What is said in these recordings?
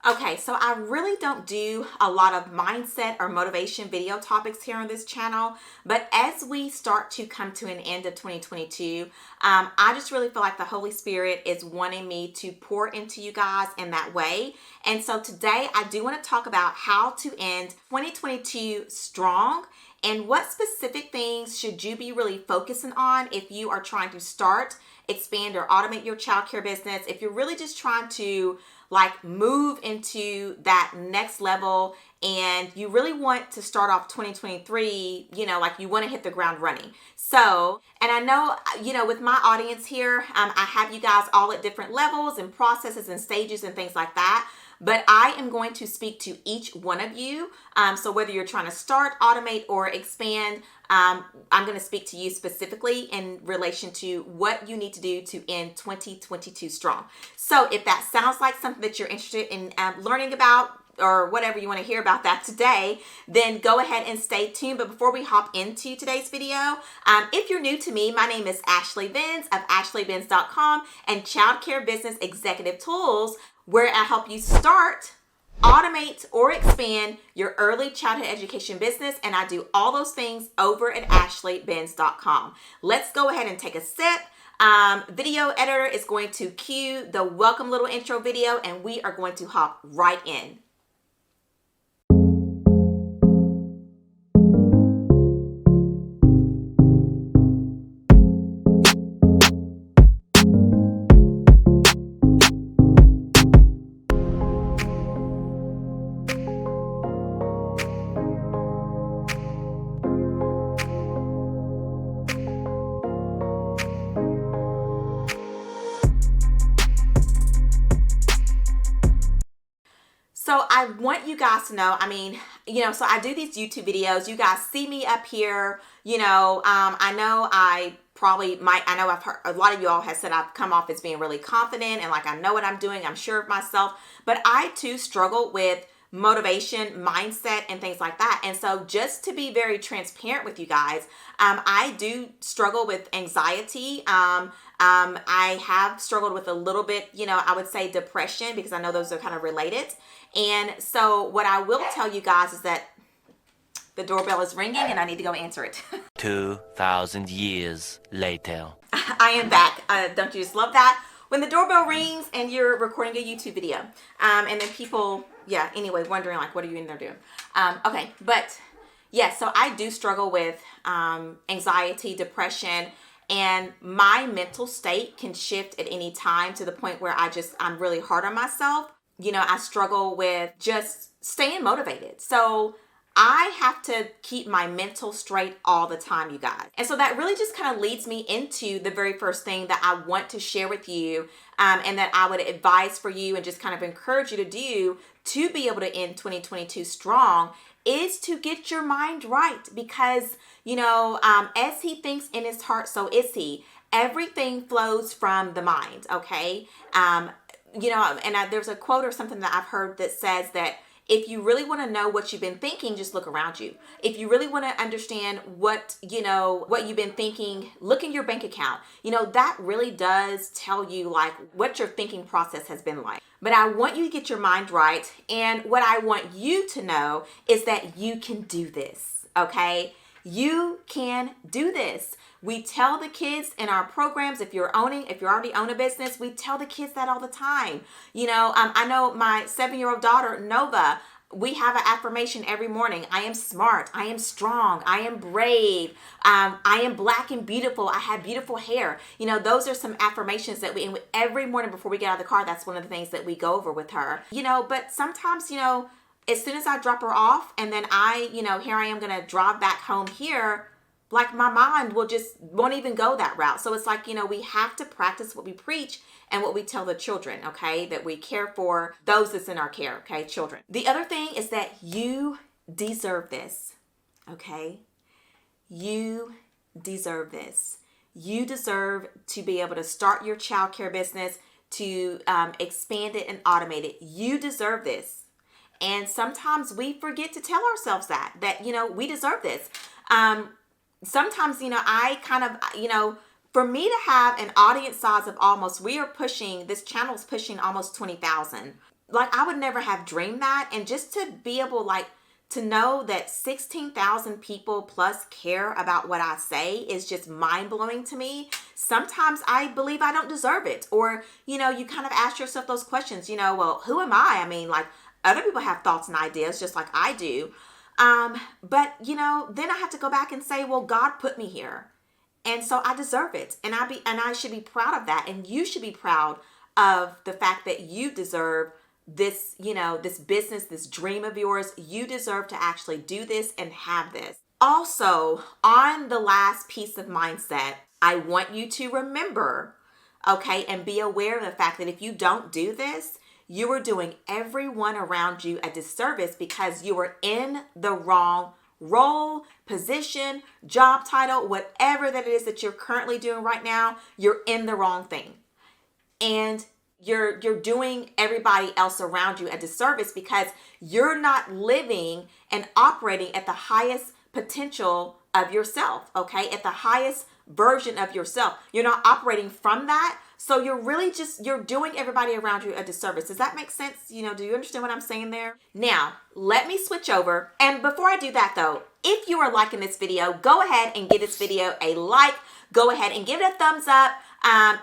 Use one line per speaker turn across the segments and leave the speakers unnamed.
Okay, so I really don't do a lot of mindset or motivation video topics here on this channel, but as we start to come to an end of 2022, I just really feel like the Holy Spirit is wanting me to pour into you guys in that way. And so today I do want to talk about how to end 2022 strong and what specific things should you be really focusing on if you are trying to start, expand, or automate your childcare business. If you're really just trying to move into that next level and you really want to start off 2023, you want to hit the ground running. So, and I know, with my audience here, I have you guys all at different levels and processes and stages and things like that. But I am going to speak to each one of you. So whether you're trying to start, automate, or expand, I'm going to speak to you specifically in relation to what you need to do to end 2022 strong. So if that sounds like something that you're interested in learning about, or whatever you want to hear about that today, then go ahead and stay tuned. But before we hop into today's video, if you're new to me, my name is Ashley Benz of AshleyBenz.com and Childcare Business Executive Tools, where I help you start, automate, or expand your early childhood education business. And I do all those things over at AshleyBenz.com. Let's go ahead and take a sip. Video editor is going to cue the welcome little intro video, and we are going to hop right in. So I want you guys to know, so I do these YouTube videos. You guys see me up here, I know I've heard a lot of you all have said I've come off as being really confident and like I know what I'm doing. I'm sure of myself, but I too struggle with motivation, mindset, and things like that. And so just to be very transparent with you guys, I do struggle with anxiety. I have struggled with a little bit, I would say depression, because I know those are kind of related. And so what I will tell you guys is that the doorbell is ringing and I need to go answer it.
2,000 years later.
I am back. Don't you just love that? When the doorbell rings and you're recording a YouTube video, and then people, anyway, wondering what are you in there doing? Okay, but so I do struggle with anxiety, depression, and my mental state can shift at any time to the point where I'm really hard on myself. I struggle with just staying motivated. So I have to keep my mental straight all the time, you guys. And so that really just kind of leads me into the very first thing that I want to share with you, and that I would advise for you and just kind of encourage you to do to be able to end 2022 strong, is to get your mind right. Because, as he thinks in his heart, so is he. Everything flows from the mind, okay? There's a quote or something that I've heard that says that if you really want to know what you've been thinking, just look around you. If you really want to understand what you've been thinking, look in your bank account. That really does tell you what your thinking process has been like. But I want you to get your mind right. And what I want you to know is that you can do this, okay? You can do this. We tell the kids in our programs, if you already own a business, we tell the kids that all the time. I know my 7-year-old daughter, Nova, we have an affirmation every morning. I am smart. I am strong. I am brave. I am black and beautiful. I have beautiful hair. Those are some affirmations that and every morning before we get out of the car, that's one of the things that we go over with her. But sometimes, as soon as I drop her off and then here I am going to drive back home here, my mind won't even go that route. So it's we have to practice what we preach and what we tell the children, okay? That we care for those that's in our care, okay? Children. The other thing is that you deserve this, okay? You deserve this. You deserve to be able to start your childcare business, to expand it and automate it. You deserve this. And sometimes we forget to tell ourselves that we deserve this. Sometimes, I kind of, for me to have an audience size of this channel's pushing almost 20,000. like, I would never have dreamed that. And just to be able, like, to know that 16,000 people plus care about what I say is just mind-blowing to me. Sometimes I believe I don't deserve it. Or, you kind of ask yourself those questions, well, who am I? I mean, like, other people have thoughts and ideas just like I do. But, then I have to go back and say, well, God put me here. And so I deserve it. And I should be proud of that. And you should be proud of the fact that you deserve this, this business, this dream of yours. You deserve to actually do this and have this. Also, on the last piece of mindset, I want you to remember, okay, and be aware of the fact that if you don't do this, you are doing everyone around you a disservice because you are in the wrong role, position, job title, whatever that it is that you're currently doing right now. You're in the wrong thing. And you're doing everybody else around you a disservice because you're not living and operating at the highest potential of yourself, okay? At the highest version of yourself. You're not operating from that. So you're really you're doing everybody around you a disservice. Does that make sense? Do you understand what I'm saying there? Now, let me switch over. And before I do that though, if you are liking this video, go ahead and give this video a like. Go ahead and give it a thumbs up.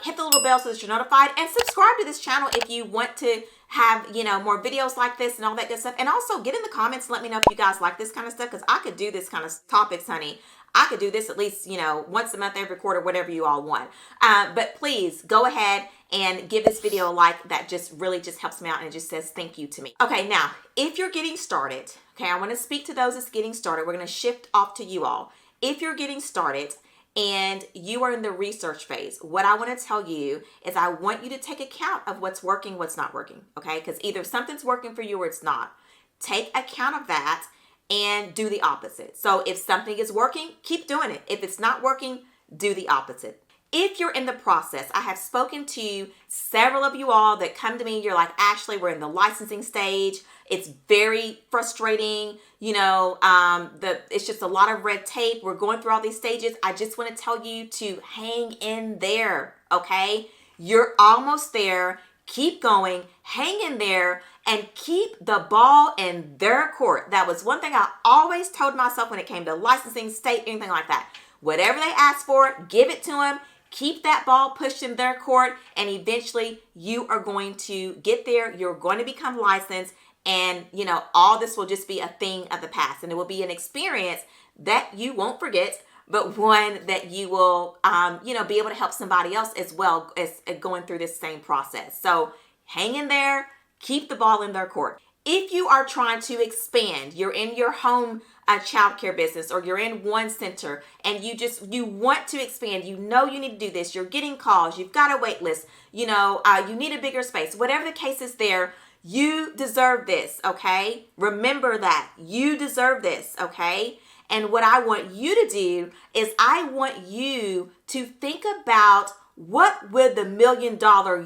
Hit the little bell so that you're notified, and subscribe to this channel if you want to have, more videos like this and all that good stuff. And also get in the comments and let me know if you guys like this kind of stuff, because I could do this kind of topics, honey. I could do this at least, once a month, every quarter, whatever you all want. But please go ahead and give this video a like. That just really just helps me out, and it just says thank you to me. Okay, now, if you're getting started, okay, I want to speak to those that's getting started. We're going to shift off to you all. If you're getting started and you are in the research phase, what I want to tell you is I want you to take account of what's working, what's not working, okay? Because either something's working for you or it's not. Take account of that and do the opposite. So if something is working, keep doing it. If it's not working, do the opposite. If you're in the process, I have spoken to several of you all that come to me. You're like, Ashley, we're in the licensing stage. It's very frustrating. It's just a lot of red tape. We're going through all these stages. I just want to tell you to hang in there, okay? You're almost there. Keep going, hang in there, and keep the ball in their court. That was one thing I always told myself when it came to licensing, state, anything like that. Whatever they ask for, give it to them. Keep that ball pushed in their court, and eventually you are going to get there. You're going to become licensed, and all this will just be a thing of the past, and it will be an experience that you won't forget, but one that you will, be able to help somebody else as well as going through this same process. So hang in there, keep the ball in their court. If you are trying to expand, you're in your home childcare business, or you're in one center and you want to expand, you need to do this, you're getting calls, you've got a wait list, you need a bigger space, whatever the case is there, you deserve this, okay? Remember that. You deserve this, okay? And what I want you to do is I want you to think about what would the $1 million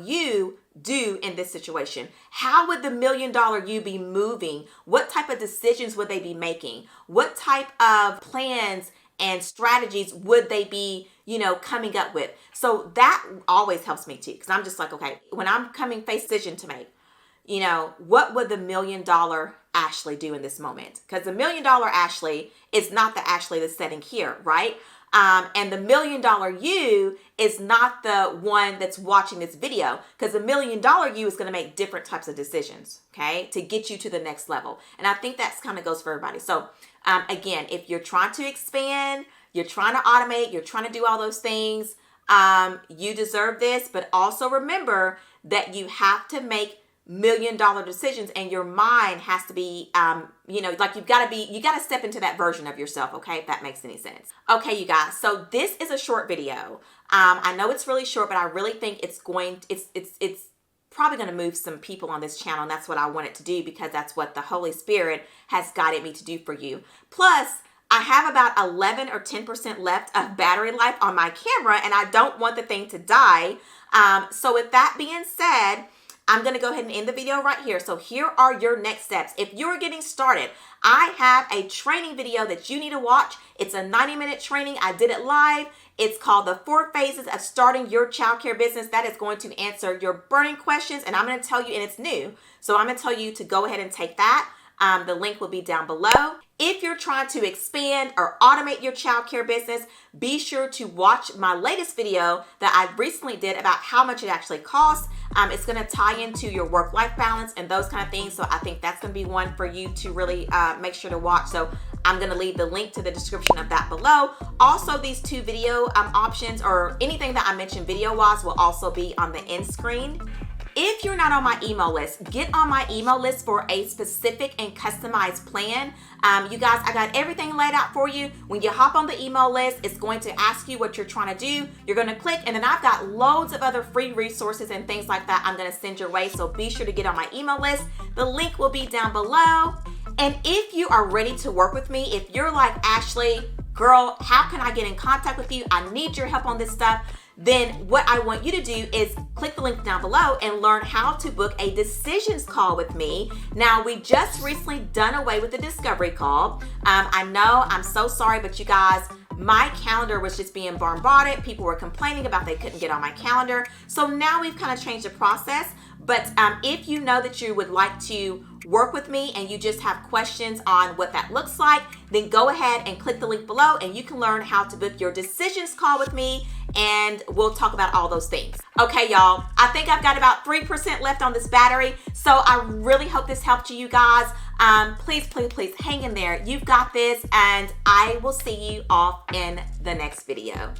you do in this situation? How would the $1 million you be moving? What type of decisions would they be making? What type of plans and strategies would they be, coming up with? So that always helps me too, because I'm just like, okay, when I'm coming face decision to make, what would the $1 million Ashley do in this moment? Because the $1 million Ashley is not the Ashley that's sitting here, right? And the $1 million you is not the one that's watching this video, because the $1 million you is going to make different types of decisions, okay, to get you to the next level. And I think that's kind of goes for everybody. So again, if you're trying to expand, you're trying to automate, you're trying to do all those things, you deserve this. But also remember that you have to make $1 million decisions, and your mind has to be, like you got to step into that version of yourself. Okay. If that makes any sense. Okay, you guys. So this is a short video. I know it's really short, but I really think it's probably going to move some people on this channel. And that's what I want it to do, because that's what the Holy Spirit has guided me to do for you. Plus, I have about 11 or 10% left of battery life on my camera, and I don't want the thing to die. So with that being said, I'm going to go ahead and end the video right here. So here are your next steps. If you're getting started, I have a training video that you need to watch. It's a 90-minute training. I did it live. It's called The 4 Phases of Starting Your Childcare Business. That is going to answer your burning questions, and I'm going to tell you, and it's new, so I'm going to tell you to go ahead and take that. The link will be down below. If you're trying to expand or automate your childcare business, be sure to watch my latest video that I recently did about how much it actually costs. It's going to tie into your work-life balance and those kind of things. So I think that's going to be one for you to really make sure to watch. So I'm going to leave the link to the description of that below. Also, these 2 video options or anything that I mentioned video-wise will also be on the end screen. If you're not on my email list, get on my email list for a specific and customized plan. You guys, I got everything laid out for you. When you hop on the email list, it's going to ask you what you're trying to do. You're going to click, and then I've got loads of other free resources and things like that I'm going to send your way. So be sure to get on my email list. The link will be down below. And if you are ready to work with me, if you're like, Ashley, girl, how can I get in contact with you? I need your help on this stuff. Then what I want you to do is click the link down below and learn how to book a decisions call with me. Now, we just recently done away with the discovery call. I know, I'm so sorry, but you guys, my calendar was just being bombarded. People were complaining about they couldn't get on my calendar. So now we've kind of changed the process. But if you know that you would like to work with me and you just have questions on what that looks like, then go ahead and click the link below and you can learn how to book your decisions call with me, and we'll talk about all those things. Okay, y'all, I think I've got about 3% left on this battery, so I really hope this helped you guys. Please, please, please hang in there. You've got this, and I will see you off in the next video.